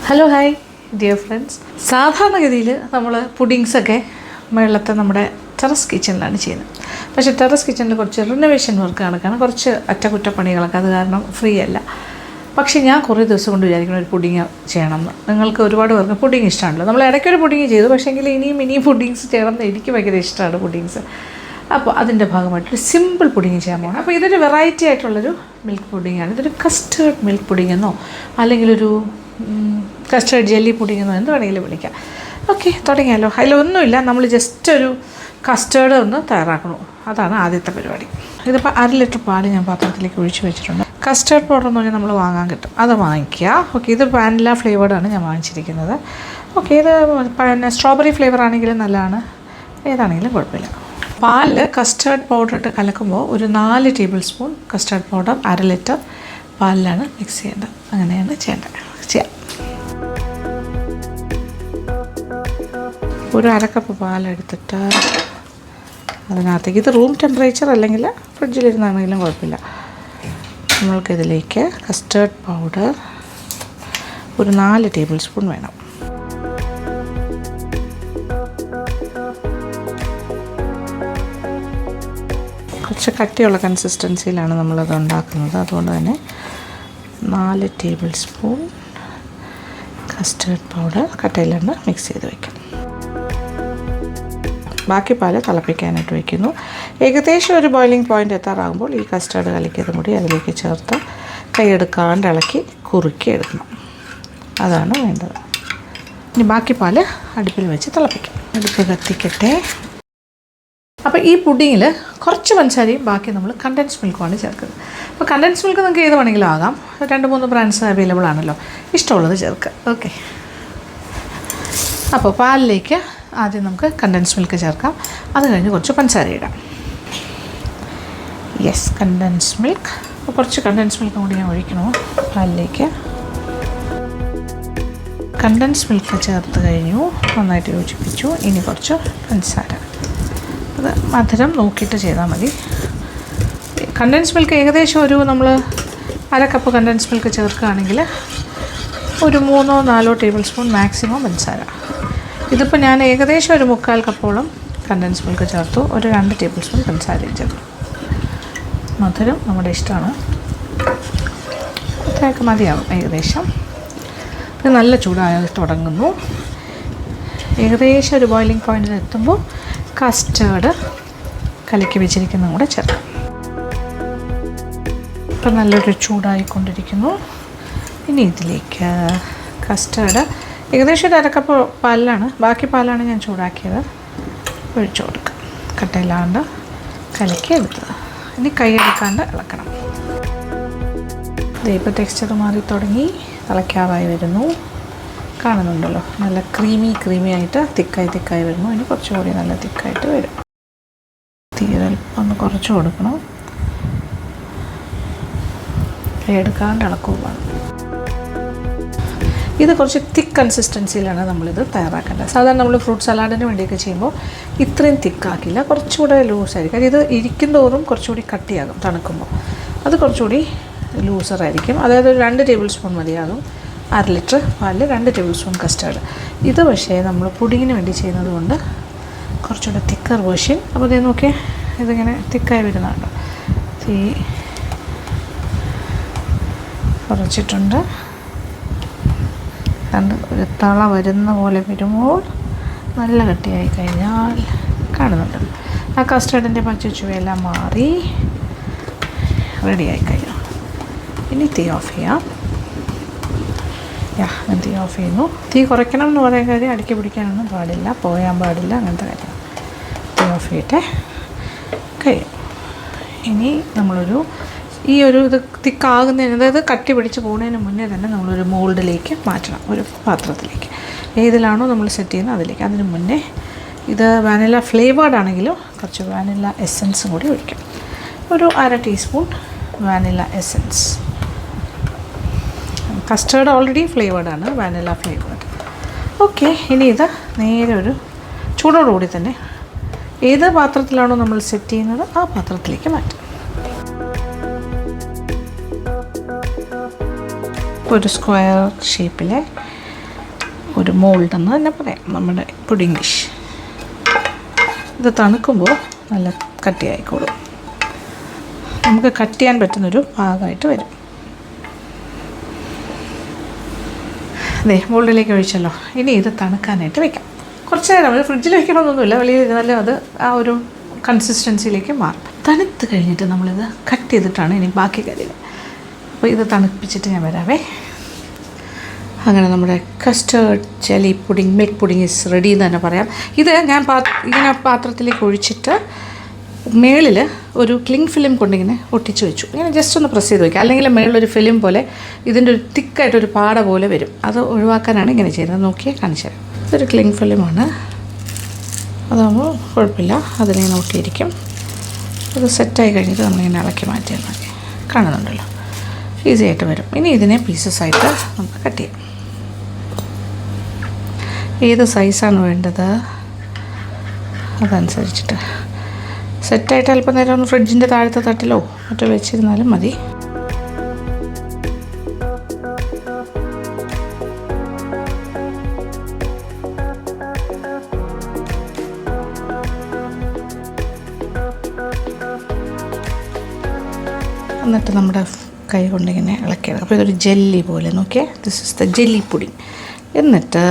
Hello hi dear friends. സാധാരണഗതിയിൽ നമ്മൾ പുഡിങ്സൊക്കെ മുകളിലത്തെ നമ്മുടെ ടെറസ് കിച്ചണിലാണ് ചെയ്യുന്നത്. പക്ഷേ ടെറസ് കിച്ചണിൽ കുറച്ച് റിനോവേഷൻ വർക്ക് നടക്കുകയാണ്, കുറച്ച് അറ്റകുറ്റപ്പണികളൊക്കെ, അത് കാരണം ഫ്രീ അല്ല. പക്ഷേ ഞാൻ കുറേ ദിവസം കൊണ്ട് വിചാരിക്കണം ഒരു പുഡിങ് ചെയ്യണമെന്ന്. നിങ്ങൾക്ക് ഒരുപാട് പേർക്ക് പുഡിങ് ഇഷ്ടമാണല്ലോ. നമ്മൾ ഇടയ്ക്കൊരു പുഡിങ് ചെയ്തു, പക്ഷേ എങ്കിൽ ഇനിയും പുഡിങ്സ് ചെയ്യണമെന്ന് എനിക്ക് ഭയങ്കര ഇഷ്ടമാണ് പുഡിങ്സ്. അപ്പോൾ അതിൻ്റെ ഭാഗമായിട്ടൊരു സിമ്പിൾ പുഡിങ് ചെയ്യാൻ പോകണം. അപ്പോൾ ഇതൊരു വെറൈറ്റി ആയിട്ടുള്ളൊരു മിൽക്ക് പുഡിങ്ങാണ്. ഇതൊരു കസ്റ്റേർഡ് മിൽക്ക് പുഡിങ് എന്നോ അല്ലെങ്കിൽ ഒരു കസ്റ്റേർഡ് ജെല്ലി പുഡിങ് എന്നോ എന്ത് വേണമെങ്കിലും വിളിക്കാം. ഓക്കെ, തുടങ്ങിയാലോ. അതിലൊന്നുമില്ല, നമ്മൾ ജസ്റ്റ് ഒരു കസ്റ്റേർഡ് ഒന്ന് തയ്യാറാക്കണം. അതാണ് ആദ്യത്തെ പരിപാടി. ഇതിപ്പോൾ 1 ലിറ്റർ പാൽ ഞാൻ പാത്രത്തിലേക്ക് ഒഴിച്ച് വെച്ചിട്ടുണ്ട്. കസ്റ്റേർഡ് പൗഡർ എന്ന് പറഞ്ഞാൽ നമ്മൾ വാങ്ങാൻ കിട്ടും, അത് വാങ്ങിക്കുക. ഓക്കെ, ഇത് വാനില ഫ്ലേവേർഡാണ് ഞാൻ വാങ്ങിച്ചിരിക്കുന്നത്. ഓക്കെ, ഇത് പിന്നെ സ്ട്രോബെറി ഫ്ലേവർ ആണെങ്കിലും നല്ലതാണ്, ഏതാണെങ്കിലും കുഴപ്പമില്ല. പാലിൽ കസ്റ്റേർഡ് പൗഡർ ഇട്ട് കലക്കുമ്പോൾ ഒരു 4 tablespoon custard powder 1 litre പാലിലാണ് മിക്സ് ചെയ്യേണ്ടത്. അങ്ങനെയാണ് ചെയ്യേണ്ടത്. ചെയ്യാം. ഒരു 1/2 കപ്പ് പാലെടുത്തിട്ട് അതിനകത്തേക്ക്, ഇത് റൂം ടെമ്പറേച്ചർ അല്ലെങ്കിൽ ഫ്രിഡ്ജിലിരുന്നാണെങ്കിലും കുഴപ്പമില്ല, നമ്മൾക്കിതിലേക്ക് കസ്റ്റേർഡ് പൗഡർ ഒരു 4 ടേബിൾ സ്പൂൺ വേണം. കുറച്ച് കട്ടിയുള്ള കൺസിസ്റ്റൻസിയിലാണ് നമ്മളത് ഉണ്ടാക്കുന്നത്, അതുകൊണ്ട് തന്നെ 4 ടേബിൾ സ്പൂൺ കസ്റ്റേർഡ് പൗഡർ കട്ടയിലൊന്ന് മിക്സ് ചെയ്ത് വയ്ക്കാം. ബാക്കി പാൽ തിളപ്പിക്കാനായിട്ട് വയ്ക്കുന്നു. ഏകദേശം ഒരു ബോയിലിംഗ് പോയിൻ്റ് എത്താറാകുമ്പോൾ ഈ കസ്റ്റേർഡ് കലക്കിയതും കൂടി അതിലേക്ക് ചേർത്ത് കൈയെടുക്കാണ്ട് ഇളക്കി കുറുക്കി എടുക്കണം. അതാണ് വേണ്ടത്. ഇനി ബാക്കി പാൽ അടുപ്പിൽ വെച്ച് തിളപ്പിക്കാം. അടുപ്പ് കത്തിക്കട്ടെ. അപ്പോൾ ഈ പുഡിങ്ങിൽ കുറച്ച് പഞ്ചസാരയും ബാക്കി നമ്മൾ കണ്ടൻസ് മിൽക്കുമാണ് ചേർക്കുന്നത്. അപ്പോൾ കണ്ടൻസ് മിൽക്ക് നിങ്ങൾക്ക് ഏത് വേണമെങ്കിലും ആകാം. 2-3 ബ്രാൻഡ്സ് അവൈലബിൾ ആണല്ലോ, ഇഷ്ടമുള്ളത് ചേർക്കുക. ഓക്കെ, അപ്പോൾ പാലിലേക്ക് ആദ്യം നമുക്ക് കണ്ടൻസ് മിൽക്ക് ചേർക്കാം. അത് കഴിഞ്ഞ് കുറച്ച് പഞ്ചസാര ഇടാം. Yes, condensed milk. അപ്പോൾ കുറച്ച് കണ്ടൻസ് മിൽക്കും കൂടി ഞാൻ ഒഴിക്കണോ പാലിലേക്ക്. കണ്ടൻസ് മിൽക്ക് ചേർത്ത് കഴിഞ്ഞു, നന്നായിട്ട് യോജിപ്പിച്ചു. ഇനി കുറച്ച് പഞ്ചസാര. അത് മധുരം നോക്കിയിട്ട് ചെയ്താൽ മതി. കണ്ടൻസ് മിൽക്ക് ഏകദേശം ഒരു നമ്മൾ 1/2 കപ്പ് കണ്ടൻസ് മിൽക്ക് ചേർക്കുകയാണെങ്കിൽ ഒരു 3-4 ടേബിൾ സ്പൂൺ മാക്സിമം പഞ്ചസാര. ഇതിപ്പോൾ ഞാൻ ഏകദേശം ഒരു 3/4 കപ്പോളം കണ്ടൻസ് മിൽക്ക് ചേർത്തു, ഒരു 2 ടേബിൾ സ്പൂൺ പഞ്ചസാരയും ചേർത്തു. മധുരം നമ്മുടെ ഇഷ്ടമാണ്, അത്രയൊക്കെ മതിയാവും ഏകദേശം. ഇത് നല്ല ചൂടായി തുടങ്ങുന്നു. ഏകദേശം ഒരു ബോയിലിംഗ് പോയിൻറ്റിൽ എത്തുമ്പോൾ കസ്റ്റേർഡ് കലക്കി വെച്ചിരിക്കുന്നതും കൂടെ ചേർക്കാം. ഇപ്പം നല്ലൊരു ചൂടായിക്കൊണ്ടിരിക്കുന്നു. ഇനി ഇതിലേക്ക് കസ്റ്റേർഡ് ഏകദേശം ഒരു 1/2 കപ്പ് പാലിലാണ്, ബാക്കി പാലാണ് ഞാൻ ചൂടാക്കിയത്, ഒഴിച്ചു കൊടുക്കാം. കട്ടയിലാണ്ട് കലക്കി എടുത്തത്. ഇനി കൈയെടുക്കാണ്ട് ഇളക്കണം. ഇപ്പോൾ ടെക്സ്ചർ മാറി തുടങ്ങി, തിളയ്ക്കാറായി വരുന്നു. കാണുന്നുണ്ടല്ലോ, നല്ല ക്രീമി ആയിട്ട് തിക്കായി വരുന്നു. ഇനി കുറച്ചുകൂടി നല്ല തിക്കായിട്ട് വരും. തീരൽപ്പം ഒന്ന് കുറച്ച് കൊടുക്കണം. എടുക്കാണ്ട് ഇളക്കുവാണ്. ഇത് കുറച്ച് തിക്ക് കൺസിസ്റ്റൻസിയിലാണ് നമ്മളിത് തയ്യാറാക്കേണ്ടത്. സാധാരണ നമ്മൾ ഫ്രൂട്ട് സലാഡിന് വേണ്ടിയൊക്കെ ചെയ്യുമ്പോൾ ഇത്രയും തിക്കാക്കില്ല, കുറച്ചുകൂടെ ലൂസായിരിക്കും. കാര്യം ഇത് ഇരിക്കുന്തോറും കുറച്ചുകൂടി കട്ടിയാകും തണുക്കുമ്പോൾ. അത് കുറച്ചുകൂടി ലൂസറായിരിക്കും. അതായത് ഒരു 2 ടേബിൾ സ്പൂൺ മതിയാകും. 1/2 ലിറ്റർ പാലിൽ 2 ടേബിൾ സ്പൂൺ കസ്റ്റേർഡ്. ഇത് പക്ഷേ നമ്മൾ പുഡിങ്ങിന് വേണ്ടി ചെയ്യുന്നത് കൊണ്ട് കുറച്ചുകൂടെ തിക്കർ വേർഷൻ. അപ്പോൾ ഇത് നോക്കിയാൽ ഇതിങ്ങനെ തിക്കായി വരുന്നുണ്ട്. തീ കുറച്ചിട്ടുണ്ട്. കണ്ട് ഒരു തള വരുന്ന പോലെ വരുമ്പോൾ നല്ല കട്ടിയായി കഴിഞ്ഞാൽ കാണുന്നുണ്ടല്ലോ, ആ കസ്റ്റേർഡിൻ്റെ പച്ചച്ചുവയെല്ലാം മാറി റെഡിയായി കഴിഞ്ഞു. ഇനി തീ ഓഫ് ചെയ്യാം. തീ ഓഫ് ചെയ്യുന്നു. തീ കുറയ്ക്കണം എന്ന് പറയാൻ കാര്യം അടുക്കി പിടിക്കാനൊന്നും പാടില്ല, പോയാൻ പാടില്ല, അങ്ങനത്തെ കാര്യം. തീ ഓഫ് ചെയ്തിട്ട് കഴിയും. ഇനി നമ്മളൊരു ഇത് തിക്കാകുന്നതിന്, അതായത് കട്ടി പിടിച്ച് പോകുന്നതിന് മുന്നേ തന്നെ നമ്മളൊരു മോൾഡിലേക്ക് മാറ്റണം, ഒരു പാത്രത്തിലേക്ക്. ഏതിലാണോ നമ്മൾ സെറ്റ് ചെയ്യുന്നത് അതിലേക്ക്. അതിന് മുന്നേ ഇത് വാനില ഫ്ലേവേർഡ് ആണെങ്കിലും കുറച്ച് വാനില എസൻസും കൂടി ഒഴിക്കാം. ഒരു 1/2 teaspoon vanilla essence. Custard already ഫ്ലേവേർഡാണ്, വാനില ഫ്ലേവേർഡ്. ഓക്കെ, ഇനി ഇത് നേരെ ഒരു ചൂടോടുകൂടി തന്നെ ഏത് പാത്രത്തിലാണോ നമ്മൾ സെറ്റ് ചെയ്യുന്നത് ആ പാത്രത്തിലേക്ക് മാറ്റാം. ഒരു സ്ക്വയർ ഷേപ്പിലെ ഒരു മോൾഡെന്ന് തന്നെ പറയാം നമ്മുടെ പുഡിംഗ് ഡിഷ്. ഇത് തണുക്കുമ്പോൾ നല്ല കട്ടിയായിക്കോളും. നമുക്ക് കട്ട് ചെയ്യാൻ പറ്റുന്നൊരു പാകമായിട്ട് വരും. അതെ, മോൾഡിലേക്ക് ഒഴിച്ചല്ലോ. ഇനി ഇത് തണുക്കാനായിട്ട് വയ്ക്കാം. കുറച്ച് നേരം ഫ്രിഡ്ജിൽ വയ്ക്കണമെന്നൊന്നുമില്ല, വെളിയിൽ ഇരുന്നാലും അത് ആ ഒരു കൺസിസ്റ്റൻസിയിലേക്ക് മാറും. തണുത്ത് കഴിഞ്ഞിട്ട് നമ്മളിത് കട്ട് ചെയ്തിട്ടാണ് ഇനി ബാക്കി കാര്യങ്ങൾ. അപ്പോൾ ഇത് തണുപ്പിച്ചിട്ട് ഞാൻ വരാവേ. അങ്ങനെ നമ്മുടെ custard jelly pudding, milk pudding is ready എന്ന് തന്നെ പറയാം. ഇത് ഞാൻ ഇങ്ങനെ പാത്രത്തിലേക്ക് ഒഴിച്ചിട്ട് മേളിൽ ഒരു ക്ലിങ് ഫിലിം കൊണ്ടിങ്ങനെ ഒട്ടിച്ച് വെച്ചു. ഇങ്ങനെ ജസ്റ്റ് ഒന്ന് പ്രസ് ചെയ്ത് വയ്ക്കുക. അല്ലെങ്കിൽ മേളിലൊരു ഫിലിം പോലെ ഇതിൻ്റെ ഒരു തിക്കായിട്ടൊരു പാട പോലെ വരും. അത് ഒഴിവാക്കാനാണ് ഇങ്ങനെ ചെയ്യുന്നത്. നോക്കിയാൽ കാണിച്ചു തരാം. ഇതൊരു ക്ലിങ് ഫിലിമാണ്. അതാകുമ്പോൾ കുഴപ്പമില്ല, അതിലിങ്ങനെ ഒട്ടിയിരിക്കും. അത് സെറ്റായി കഴിഞ്ഞിട്ട് നമ്മളിങ്ങനെ ഇളക്കി മാറ്റിയാൽ മതി. കാണുന്നുണ്ടല്ലോ, ഈസി ആയിട്ട് വരും. ഇനി ഇതിനെ പീസസ് ആയിട്ട് നമുക്ക് കട്ട് ചെയ്യാം. ഏത് സൈസാണ് വേണ്ടത് അതനുസരിച്ചിട്ട് സെറ്റായിട്ട് അല്പം നേരം ഒന്ന് ഫ്രിഡ്ജിൻ്റെ താഴത്തെ തട്ടിലോ മറ്റോ വെച്ചിരുന്നാലും മതി. എന്നിട്ട് നമ്മുടെ കൈ കൊണ്ടിങ്ങനെ ഇളക്കിയെടുക്കും. അപ്പോൾ ഇതൊരു ജെല്ലി പോലെ, നോക്കിയേ, this is the jelly pudding. എന്നിട്ട്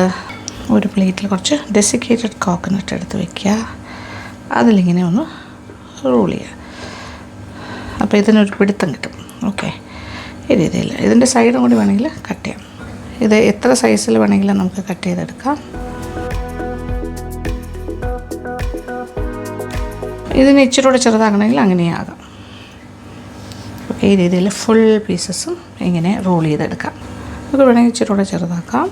ഒരു പ്ലേറ്റിൽ കുറച്ച് ഡെസിക്കേറ്റഡ് കോക്കനട്ട് എടുത്ത് വയ്ക്കുക. അതിലിങ്ങനെ ഒന്ന് റോൾ ചെയ്യുക. അപ്പോൾ ഇതിനൊരു പിടുത്തം കിട്ടും. ഓക്കെ, ഈ രീതിയിൽ ഇതിൻ്റെ സൈഡും കൂടി വേണമെങ്കിൽ കട്ട് ചെയ്യാം. ഇത് എത്ര സൈസിൽ വേണമെങ്കിലും നമുക്ക് കട്ട് ചെയ്തെടുക്കാം. ഇതിന് ഇച്ചിരി കൂടെ ചെറുതാക്കണമെങ്കിൽ അങ്ങനെയും ആകാം. ഈ രീതിയിൽ ഫുൾ പീസസും ഇങ്ങനെ റോൾ ചെയ്തെടുക്കാം. നമുക്ക് വേണമെങ്കിൽ ഇച്ചിരി കൂടെ ചെറുതാക്കാം.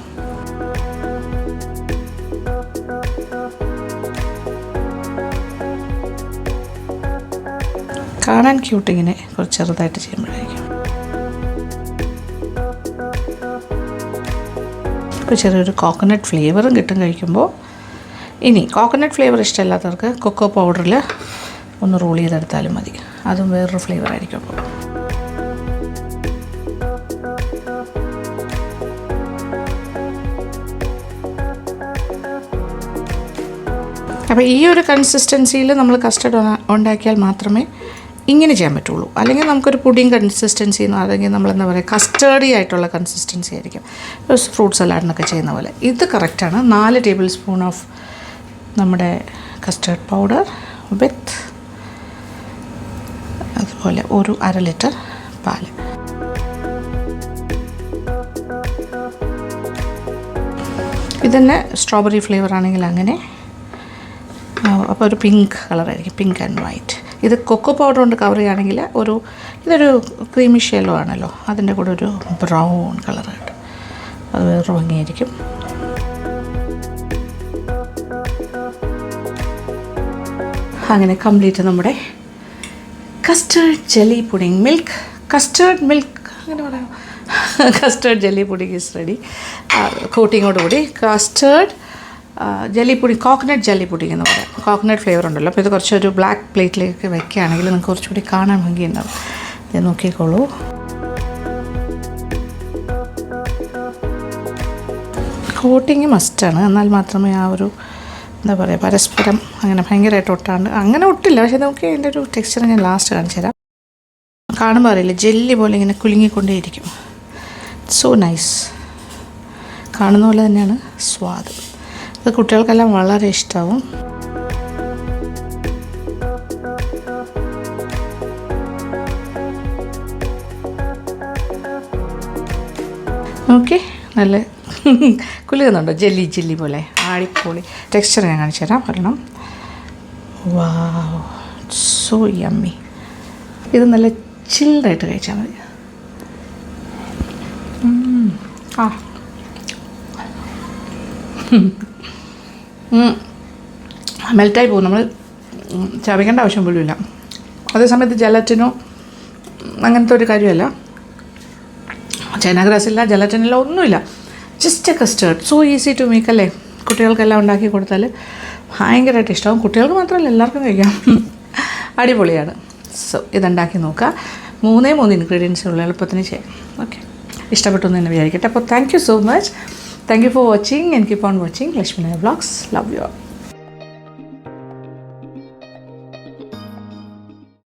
കാണാൻ ക്യൂട്ടിങ്ങനെ കുറച്ച് ചെറുതായിട്ട് ചെയ്യുമ്പോഴായിരിക്കും. ഇപ്പോൾ ചെറിയൊരു കോക്കനട്ട് ഫ്ലേവറും കിട്ടും കഴിക്കുമ്പോൾ. ഇനി കോക്കനട്ട് ഫ്ലേവർ ഇഷ്ടമില്ലാത്തവർക്ക് കൊക്കോ പൗഡറിൽ ഒന്ന് റോൾ ചെയ്തെടുത്താലും മതി. അതും വേറൊരു ഫ്ലേവർ ആയിരിക്കും. അപ്പോൾ ഈ ഒരു കൺസിസ്റ്റൻസിയിൽ നമ്മൾ കസ്റ്റർഡ് ഉണ്ടാക്കിയാൽ മാത്രമേ ഇങ്ങനെ ചെയ്യാൻ പറ്റുള്ളൂ. അല്ലെങ്കിൽ നമുക്കൊരു പുഡിംഗ് കൺസിസ്റ്റൻസി എന്നോ അല്ലെങ്കിൽ നമ്മളെന്താ പറയുക കസ്റ്റേർഡി ആയിട്ടുള്ള കൺസിസ്റ്റൻസി ആയിരിക്കും, ഫ്രൂട്ട് സലാഡിനൊക്കെ ചെയ്യുന്ന പോലെ. ഇത് കറക്റ്റാണ്. 4 ടേബിൾ സ്പൂൺ ഓഫ് നമ്മുടെ കസ്റ്റേർഡ് പൗഡർ വിത്ത് അതുപോലെ ഒരു 1/2 ലിറ്റർ പാല്. ഇതന്നെ സ്ട്രോബെറി ഫ്ലേവർ ആണെങ്കിൽ അങ്ങനെ. അപ്പോൾ ഒരു പിങ്ക് കളറായിരിക്കും, പിങ്ക് ആൻഡ് വൈറ്റ്. ഇത് കൊക്കോ പൗഡർ കൊണ്ട് കവർ ചെയ്യുകയാണെങ്കിൽ ഇതൊരു ക്രീമിഷ് യെല്ലോ ആണല്ലോ, അതിൻ്റെ കൂടെ ഒരു ബ്രൗൺ കളർ കിട്ടും. അത് വേറെ ഭംഗിയായിരിക്കും. അങ്ങനെ കംപ്ലീറ്റ് നമ്മുടെ custard jelly pudding custard milk അങ്ങനെ പറയാം, custard jelly pudding is ready. കോട്ടിങ്ങോടുകൂടി custard jelly pudding, coconut jelly pudding എന്ന് പറയാം. കോക്കനട്ട് ഫ്ലേവർ ഉണ്ടല്ലോ. അപ്പോൾ ഇത് കുറച്ചൊരു ബ്ലാക്ക് പ്ലേറ്റിലേക്ക് വെക്കുകയാണെങ്കിൽ നിങ്ങൾക്ക് കുറച്ചുകൂടി കാണാൻ ഭംഗിയുണ്ടാവും. ഇത് നോക്കിക്കോളൂ. കോട്ടിങ് മസ്റ്റാണ്, എന്നാൽ മാത്രമേ ആ ഒരു എന്താ പറയുക പരസ്പരം അങ്ങനെ ഭയങ്കരമായിട്ട് ഒട്ടാണ്ട് അങ്ങനെ ഒട്ടില്ല. പക്ഷേ നമുക്ക് അതിൻ്റെ ഒരു ടെക്സ്ചർ ഞാൻ ലാസ്റ്റ് കാണിച്ചു തരാം. കാണുമ്പോൾ അറിയില്ല, ജെല്ലി പോലെ ഇങ്ങനെ കുലുങ്ങിക്കൊണ്ടേയിരിക്കും. So nice. കാണുന്ന പോലെ തന്നെയാണ് സ്വാദ്. ഇത് കുട്ടികൾക്കെല്ലാം വളരെ ഇഷ്ടമാവും. ഓക്കെ, നല്ല കുലുകുന്നുണ്ടോ? ജെല്ലി പോലെ ആടിപ്പൊളി. ടെക്സ്ചർ ഞാൻ കാണിച്ചു തരാം ഒരെണ്ണം. വാവ്, സോ യമ്മി. ഇത് നല്ല ചിൽഡായിട്ട് കഴിച്ചാൽ മതി. മെൽറ്റായി പോകും, നമ്മൾ ചവയ്ക്കേണ്ട ആവശ്യം പോലും ഇല്ല. അതേസമയത്ത് ജലറ്റിനോ അങ്ങനത്തെ ഒരു കാര്യമല്ല, ചൈന ഗ്രാസ് ഇല്ല, ജലറ്റിനില്ല, ഒന്നുമില്ല. Just a custard. So easy to make അല്ലേ. കുട്ടികൾക്കെല്ലാം ഉണ്ടാക്കി കൊടുത്താൽ ഭയങ്കരമായിട്ട് ഇഷ്ടമാവും. കുട്ടികൾക്ക് മാത്രമല്ല, എല്ലാവർക്കും കഴിക്കാം. അടിപൊളിയാണ്. സോ ഇതുണ്ടാക്കി നോക്കുക. 3 ഇൻഗ്രീഡിയൻസ് ഉള്ള എളുപ്പത്തിന് ചെയ്യാം. ഓക്കെ, ഇഷ്ടപ്പെട്ടു എന്ന് തന്നെ വിചാരിക്കട്ടെ. അപ്പോൾ thank you so much. Thank you for watching and keep on watching Lakshmi Nair vlogs. Love you all.